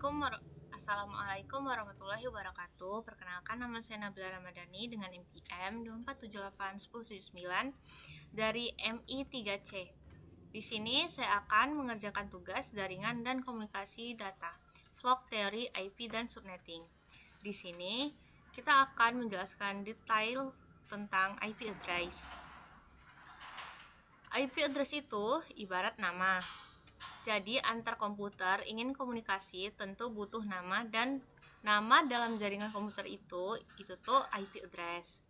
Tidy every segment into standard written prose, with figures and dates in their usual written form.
Assalamualaikum warahmatullahi wabarakatuh. Perkenalkan, nama saya Nabila Ramadhani dengan NPM 24781079 dari MI 3C. Di sini saya akan mengerjakan tugas jaringan dan komunikasi data, vlog teori IP dan subnetting. Di sini kita akan menjelaskan detail tentang IP address. IP address itu ibarat nama. Jadi antar komputer ingin komunikasi tentu butuh nama, dan nama dalam jaringan komputer itu tuh IP address.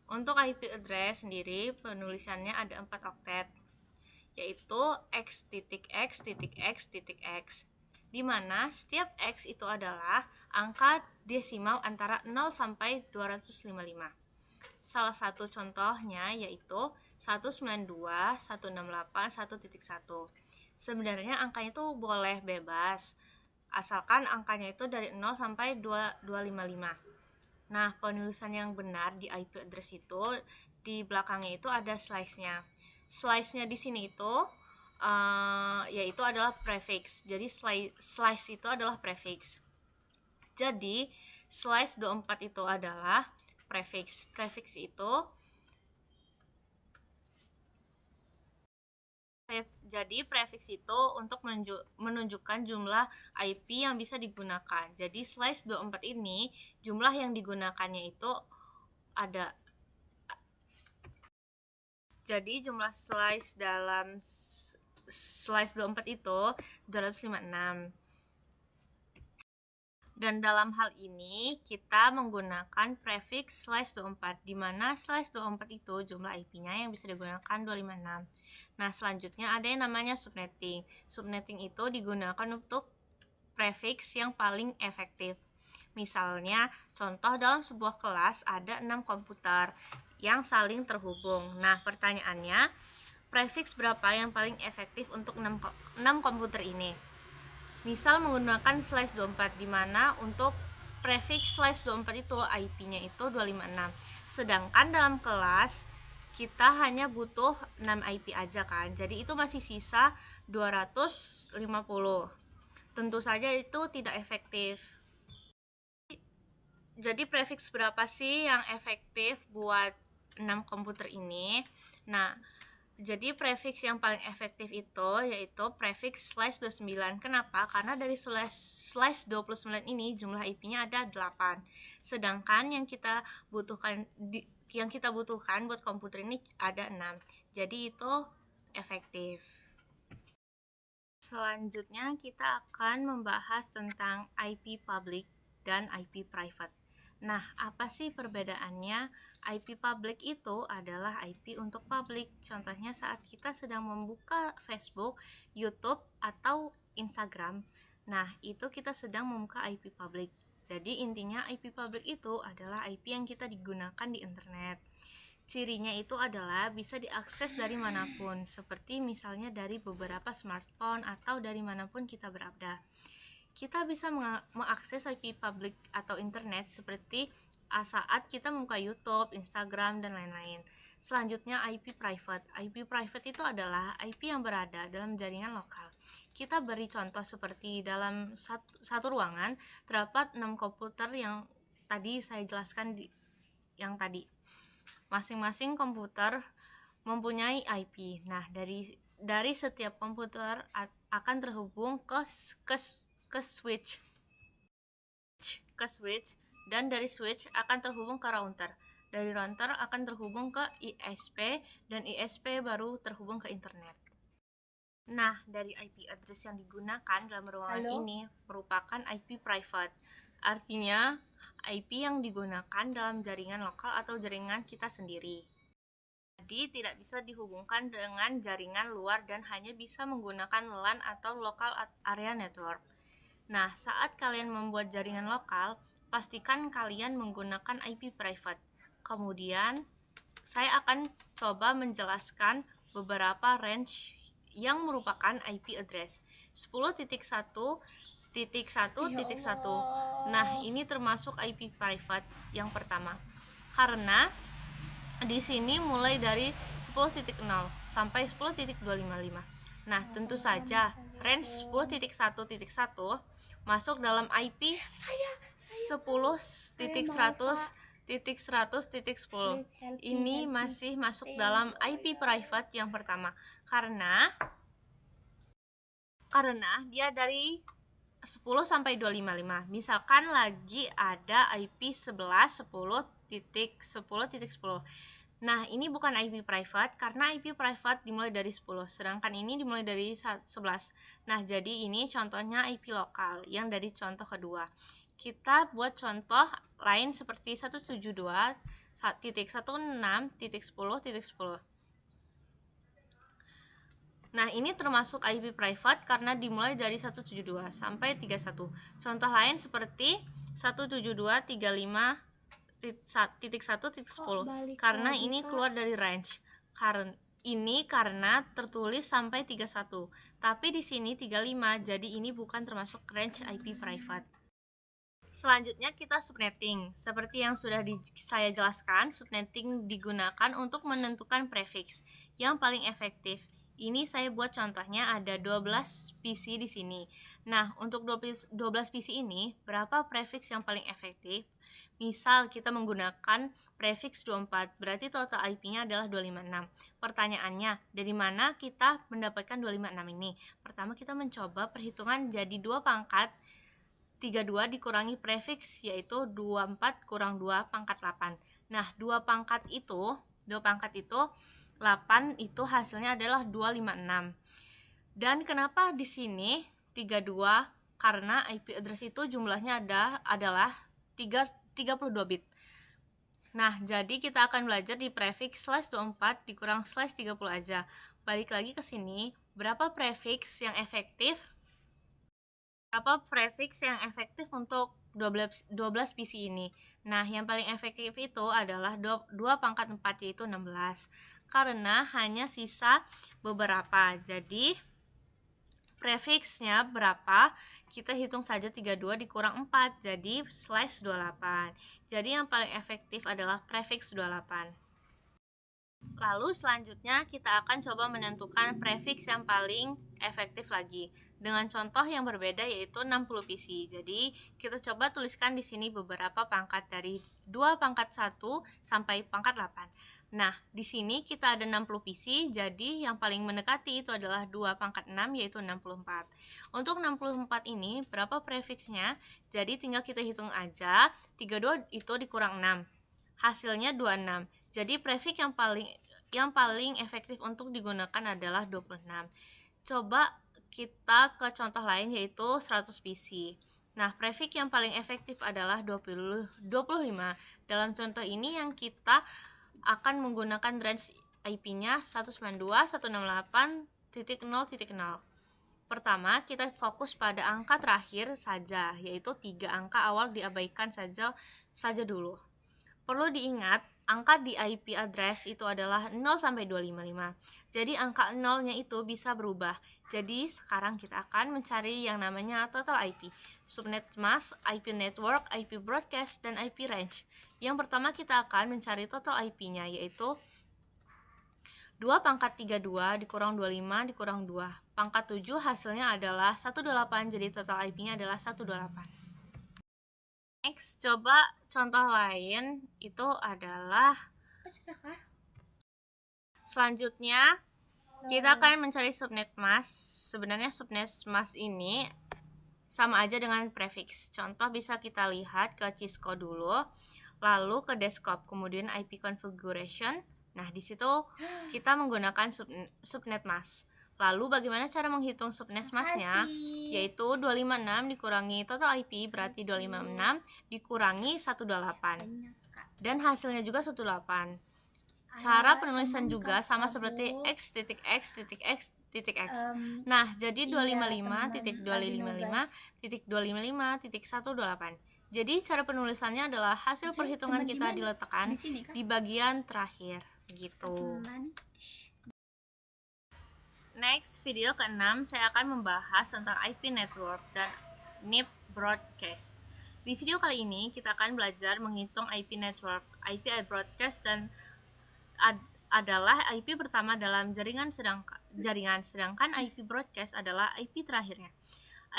Untuk IP address sendiri penulisannya ada 4 oktet, yaitu x.x.x.x, di mana setiap x itu adalah angka desimal antara 0 sampai 255. Salah satu contohnya yaitu 192.168.1.1. Sebenarnya angkanya itu boleh bebas, asalkan angkanya itu dari 0 sampai 255. Nah, penulisan yang benar di IP address itu di belakangnya itu ada slice-nya. Slice-nya di sini itu yaitu adalah prefix. Jadi slice itu adalah prefix. Jadi slice 24 itu adalah prefix. Prefix itu untuk menunjukkan jumlah IP yang bisa digunakan. Jadi slice 24 ini jumlah yang digunakannya itu ada. Jadi jumlah slice dalam slice 24 itu 256. Dan dalam hal ini kita menggunakan prefix slice 24, di mana slice 24 itu jumlah IP-nya yang bisa digunakan 256. Nah, selanjutnya ada yang namanya subnetting. Subnetting itu digunakan untuk prefix yang paling efektif. Misalnya, contoh dalam sebuah kelas ada 6 komputer yang saling terhubung. Nah, pertanyaannya, prefix berapa yang paling efektif untuk 6 komputer ini? Misal menggunakan slice 24, di mana untuk prefix slice 24 itu IP-nya itu 256. Sedangkan dalam kelas kita hanya butuh 6 IP aja kan. Jadi itu masih sisa 250. Tentu saja itu tidak efektif. Jadi prefix berapa sih yang efektif buat 6 komputer ini? Nah, jadi prefix yang paling efektif itu yaitu prefix slice 29. Kenapa? Karena dari slice 29 ini jumlah IP-nya ada 8. Sedangkan yang kita butuhkan buat komputer ini ada 6. Jadi itu efektif. Selanjutnya kita akan membahas tentang IP public dan IP private. Nah, apa sih perbedaannya? IP public itu adalah IP untuk publik. Contohnya saat kita sedang membuka Facebook, YouTube, atau Instagram. Nah, itu kita sedang membuka IP public. Jadi intinya IP public itu adalah IP yang kita digunakan di internet. Cirinya itu adalah bisa diakses dari manapun, seperti misalnya dari beberapa smartphone atau dari manapun kita berada. Kita bisa mengakses IP public atau internet seperti saat kita membuka YouTube, Instagram, dan lain-lain. Selanjutnya IP private. IP private itu adalah IP yang berada dalam jaringan lokal. Kita beri contoh seperti dalam satu ruangan terdapat 6 komputer yang tadi saya jelaskan yang tadi. Masing-masing komputer mempunyai IP. Nah, dari setiap komputer akan terhubung ke switch, dan dari switch akan terhubung ke router. Dari router akan terhubung ke ISP, dan ISP baru terhubung ke internet. Nah, dari IP address yang digunakan dalam ruangan ini merupakan IP private. Artinya, IP yang digunakan dalam jaringan lokal atau jaringan kita sendiri. Jadi tidak bisa dihubungkan dengan jaringan luar dan hanya bisa menggunakan LAN atau local area network. Nah, saat kalian membuat jaringan lokal, pastikan kalian menggunakan IP private. Kemudian, saya akan coba menjelaskan beberapa range yang merupakan IP address. 10.1.1.1. Nah, ini termasuk IP private yang pertama. Karena di sini mulai dari 10.0 sampai 10.255. Nah, tentu saja range 10.1.1 masuk dalam IP 10.100.100.10. Ini masih masuk dalam IP private yang pertama karena dia dari 10 sampai 255. Misalkan lagi ada IP 11 10.10.10. Nah, ini bukan IP private karena IP private dimulai dari 10, sedangkan ini dimulai dari 11. Nah, jadi ini contohnya IP lokal yang dari contoh kedua. Kita buat contoh lain seperti 172.16.10.10. Nah, ini termasuk IP private karena dimulai dari 172 sampai 31. Contoh lain seperti 172.35.1.10 karena ini keluar dari range. Karena tertulis sampai 31. Tapi di sini 35, jadi ini bukan termasuk range IP private. Selanjutnya kita subnetting. Seperti yang sudah saya jelaskan, subnetting digunakan untuk menentukan prefix yang paling efektif. Ini saya buat contohnya ada 12 PC di sini. Nah, untuk 12 PC ini, berapa prefix yang paling efektif? Misal kita menggunakan prefix 24, berarti total IP-nya adalah 256. Pertanyaannya, dari mana kita mendapatkan 256 ini? Pertama kita mencoba perhitungan jadi 2 pangkat 32 dikurangi prefix, yaitu 24 kurang 2 pangkat 8. Nah, 2 pangkat itu 8 itu hasilnya adalah 256. Dan kenapa di sini 32? Karena IP address itu jumlahnya adalah 32 bit. Nah, jadi kita akan belajar di prefix /24 dikurang /30 aja. Balik lagi ke sini, berapa prefix yang efektif? Berapa prefix yang efektif untuk 12 PC ini? Nah, yang paling efektif itu adalah 2 pangkat 4, yaitu 16. Karena hanya sisa beberapa. Jadi, prefixnya berapa? Kita hitung saja 32 dikurang 4, jadi /28. Jadi, yang paling efektif adalah prefix 28. Lalu selanjutnya kita akan coba menentukan prefix yang paling efektif lagi dengan contoh yang berbeda, yaitu 60 PC. Jadi kita coba tuliskan di sini beberapa pangkat dari 2 pangkat 1 sampai pangkat 8. Nah, di sini kita ada 60 PC, jadi yang paling mendekati itu adalah 2 pangkat 6, yaitu 64. Untuk 64 ini berapa prefixnya? Jadi tinggal kita hitung aja, 32 itu dikurang 6. Hasilnya 26. Jadi prefix yang paling efektif untuk digunakan adalah 26. Coba kita ke contoh lain, yaitu 100 PC. Nah, prefix yang paling efektif adalah 25. Dalam contoh ini yang kita akan menggunakan range IP-nya 192.168.0.0. Pertama, kita fokus pada angka terakhir saja, yaitu 3 angka awal diabaikan saja dulu. Perlu diingat, angka di IP address itu adalah 0 sampai 255. Jadi angka 0-nya itu bisa berubah. Jadi sekarang kita akan mencari yang namanya total IP, subnet mask, IP network, IP broadcast, dan IP range. Yang pertama kita akan mencari total IP-nya, yaitu 2 pangkat 32 dikurang 25 dikurang 2. Pangkat 7 hasilnya adalah 128, jadi total IP-nya adalah 128. Next, coba contoh lain itu adalah selanjutnya kita akan mencari subnet mask. Sebenarnya subnet mask ini sama aja dengan prefix. Contoh bisa kita lihat ke Cisco dulu, lalu ke desktop, kemudian IP configuration. Nah, di situ kita menggunakan subnet mask. Lalu bagaimana cara menghitung subnet masknya? Yaitu 256 dikurangi total IP, berarti 256 dikurangi 128. Dan hasilnya juga 18. Cara penulisan juga sama seperti x.x.x.x. Nah, jadi 255.255.255.128. Jadi cara penulisannya adalah hasil perhitungan kita diletakkan di bagian terakhir gitu. Next, video ke-6 saya akan membahas tentang IP network dan NIP broadcast. Di video kali ini kita akan belajar menghitung IP network, IP broadcast, dan adalah IP pertama dalam jaringan, sedangkan IP broadcast adalah IP terakhirnya.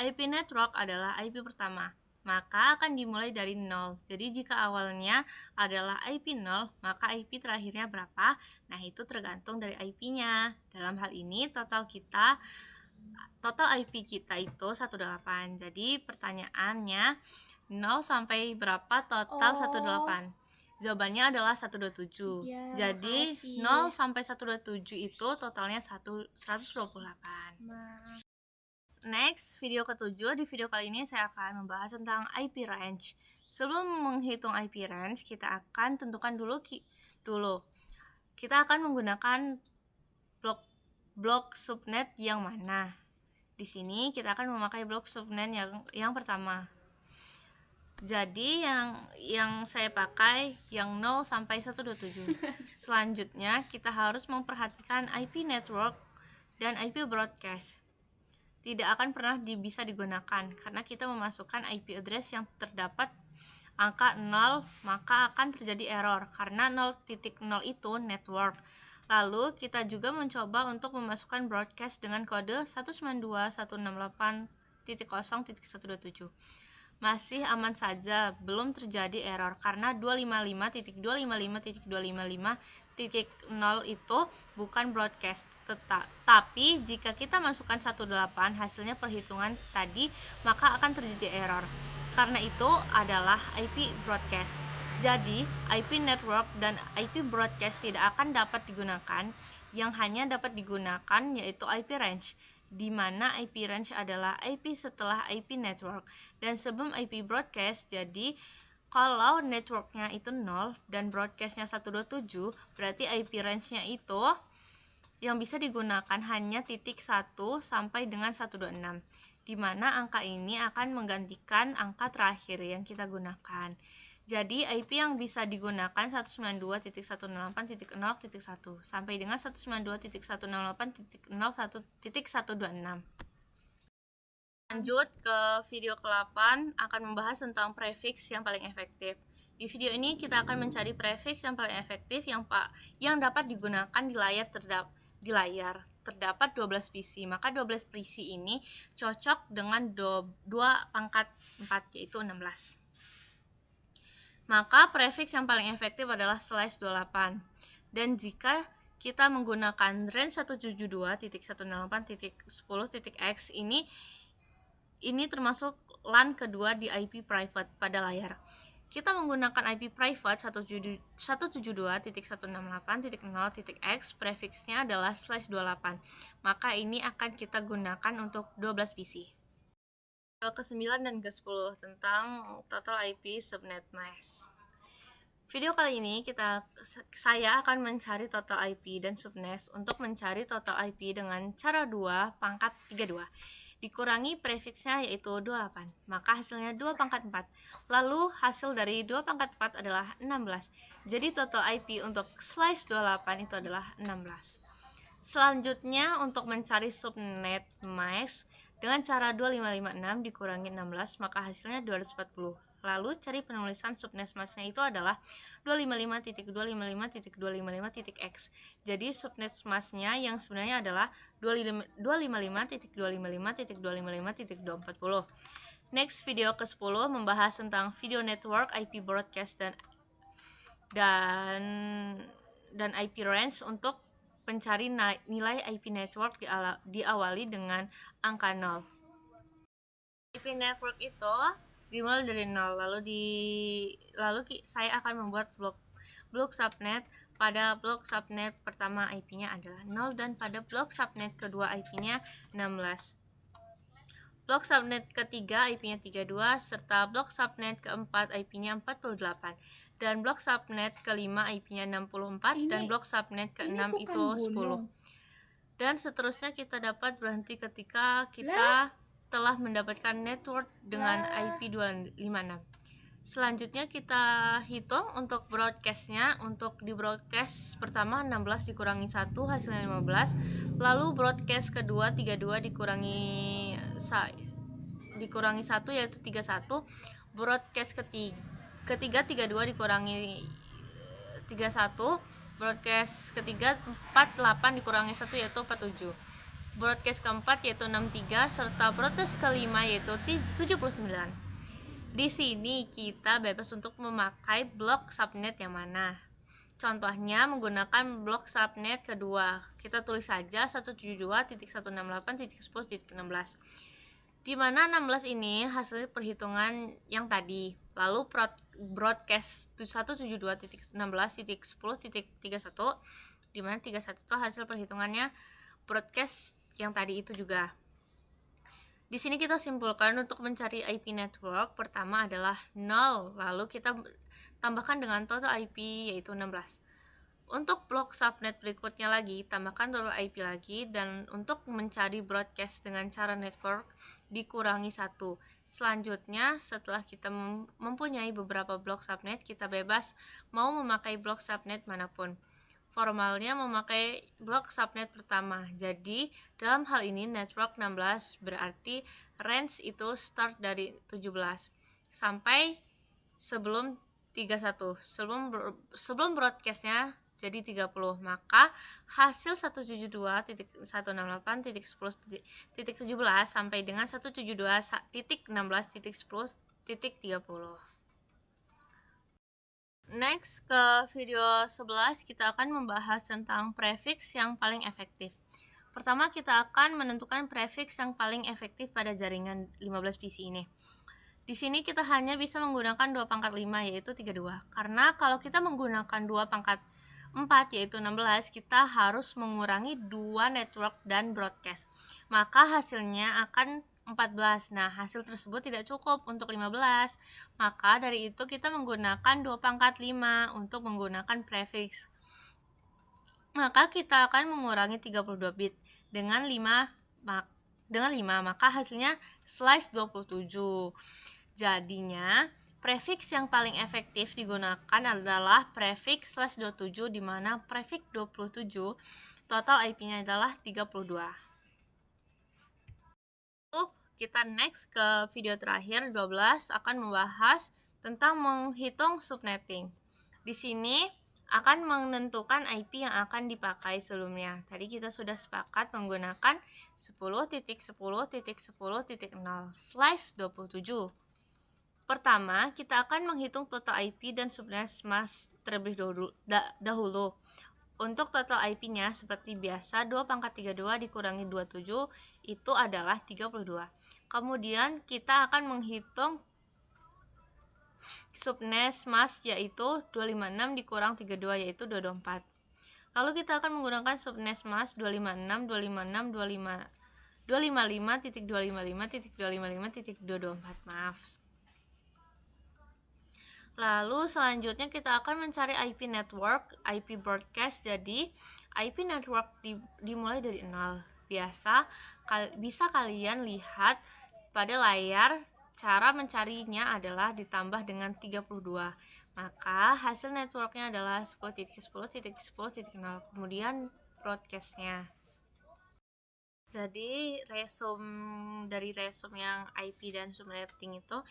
IP network adalah IP pertama, maka akan dimulai dari 0. Jadi jika awalnya adalah IP 0, maka IP terakhirnya berapa? Nah, itu tergantung dari IP-nya. Dalam hal ini total IP kita itu 18. Jadi pertanyaannya 0 sampai berapa total 18? Jawabannya adalah 127. Ya, Jadi makasih. 0 sampai 127 itu totalnya 128. Next, video ketujuh. Di video kali ini saya akan membahas tentang IP range. Sebelum menghitung IP range, kita akan tentukan dulu kita akan menggunakan blok subnet yang mana. Di sini kita akan memakai blok subnet yang pertama. Jadi yang saya pakai yang 0 sampai 127. Selanjutnya kita harus memperhatikan IP network dan IP broadcast. Tidak akan pernah bisa digunakan karena kita memasukkan IP address yang terdapat angka 0, maka akan terjadi error karena 0.0 itu network. Lalu kita juga mencoba untuk memasukkan broadcast dengan kode 192.168.0.127. Masih aman saja, belum terjadi error karena 255.255.255.0 itu bukan broadcast. Tapi jika kita masukkan 18 hasilnya perhitungan tadi, maka akan terjadi error. Karena itu adalah IP broadcast. Jadi, IP network dan IP broadcast tidak akan dapat digunakan. Yang hanya dapat digunakan yaitu IP range, di mana IP range adalah IP setelah IP network dan sebelum IP broadcast. Jadi kalau networknya itu 0 dan broadcastnya 127, berarti IP range-nya itu yang bisa digunakan hanya titik 1 sampai dengan 126, di mana angka ini akan menggantikan angka terakhir yang kita gunakan. Jadi IP yang bisa digunakan 192.168.0.1 sampai dengan 192.168.0.1.126. Lanjut ke video ke-8, akan membahas tentang prefix yang paling efektif. Di video ini kita akan mencari prefix yang paling efektif yang dapat digunakan di layar terdapat 12 PC. Maka 12 PC ini cocok dengan 2 pangkat 4 yaitu 16. Maka prefix yang paling efektif adalah /28. Dan jika kita menggunakan range 172.168.10.x ini termasuk LAN kedua di IP private pada layar. Kita menggunakan IP private 172.168.0.x, prefixnya adalah /28. Maka ini akan kita gunakan untuk 12 PC. Ke-9 dan ke-10 tentang total IP subnet mask. Video kali ini saya akan mencari total IP dan subnet untuk mencari total IP dengan cara 2 pangkat 32 dikurangi prefixnya yaitu 28, maka hasilnya 2 pangkat 4. Lalu hasil dari 2 pangkat 4 adalah 16. Jadi total IP untuk /28 itu adalah 16. Selanjutnya untuk mencari subnet mask dengan cara 2556 dikurangi 16, maka hasilnya 240. Lalu cari penulisan subnet masknya itu adalah 255.255.255.x. Jadi subnet masknya yang sebenarnya adalah 255.255.255.240. Next, video ke-10 membahas tentang video network, IP broadcast dan IP range. Untuk mencari nilai IP network diawali dengan angka 0. IP network itu dimulai dari 0, lalu saya akan membuat blok subnet. Pada blok subnet pertama IP-nya adalah 0 dan pada blok subnet kedua IP-nya 16. Blok subnet ketiga IP-nya 32 serta blok subnet keempat IP-nya 48. Dan blok subnet kelima IP-nya 64 dan blok subnet keenam itu 10. Dan seterusnya kita dapat berhenti ketika kita telah mendapatkan network dengan IP 256. Selanjutnya kita hitung untuk broadcastnya. Untuk di broadcast pertama 16 dikurangi 1 hasilnya 15. Lalu broadcast kedua 32 dikurangi 1 yaitu 31. Broadcast ketiga 32 dikurangi 31. Broadcast ketiga 48 dikurangi 1 yaitu 47. Broadcast keempat yaitu 63 serta broadcast kelima yaitu 79. Di sini kita bebas untuk memakai blok subnet yang mana. Contohnya menggunakan blok subnet kedua. Kita tulis saja 172.168.10.16. Di mana 16 ini hasil perhitungan yang tadi. Lalu broadcast 172.16.10.31, di mana 31 itu hasil perhitungannya broadcast yang tadi itu juga. Di sini kita simpulkan untuk mencari IP network, pertama adalah 0, lalu kita tambahkan dengan total IP yaitu 16. Untuk blok subnet berikutnya lagi, tambahkan total IP lagi, dan untuk mencari broadcast dengan cara network dikurangi 1. Selanjutnya, setelah kita mempunyai beberapa blok subnet, kita bebas mau memakai blok subnet manapun. Formalnya memakai blok subnet pertama. Jadi, dalam hal ini network 16 berarti range itu start dari 17 sampai sebelum 31. Sebelum broadcastnya jadi 30, maka hasil 172.168.10.17 sampai dengan 172.16.10.30. Next, ke video 11 kita akan membahas tentang prefix yang paling efektif. Pertama, kita akan menentukan prefix yang paling efektif pada jaringan 15 PC ini. Di sini kita hanya bisa menggunakan 2 pangkat 5 yaitu 32. Karena kalau kita menggunakan 2 pangkat 4 yaitu 16, kita harus mengurangi 2 network dan broadcast. Maka hasilnya akan 14. Nah, hasil tersebut tidak cukup untuk 15. Maka dari itu kita menggunakan 2 pangkat 5 untuk menggunakan prefix. Maka kita akan mengurangi 32 bit dengan 5, maka hasilnya slice 27. Jadinya prefix yang paling efektif digunakan adalah prefix slash 27, di mana prefix 27 total IP-nya adalah 32. Kita next ke video terakhir 12 akan membahas tentang menghitung subnetting. Di sini akan menentukan IP yang akan dipakai sebelumnya. Tadi kita sudah sepakat menggunakan 10.10.10.0 slice 27. Pertama, kita akan menghitung total IP dan subnet mask terlebih dahulu. Untuk total IP-nya seperti biasa 2 pangkat 32 dikurangi 27 itu adalah 32. Kemudian kita akan menghitung subnet mask yaitu 256 dikurang 32 yaitu 224. Lalu kita akan menggunakan subnet mask 255.255.255.254, maaf. Lalu selanjutnya kita akan mencari IP network, IP broadcast. Jadi IP network dimulai dari 0. Bisa kalian lihat pada layar. Cara mencarinya adalah ditambah dengan 32. Maka hasil networknya adalah 10.10.10.0, kemudian broadcastnya. Jadi dari resume yang IP dan subnetting itu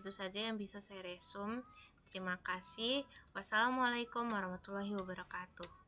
saja yang bisa saya resume. Terima kasih. Wassalamualaikum warahmatullahi wabarakatuh.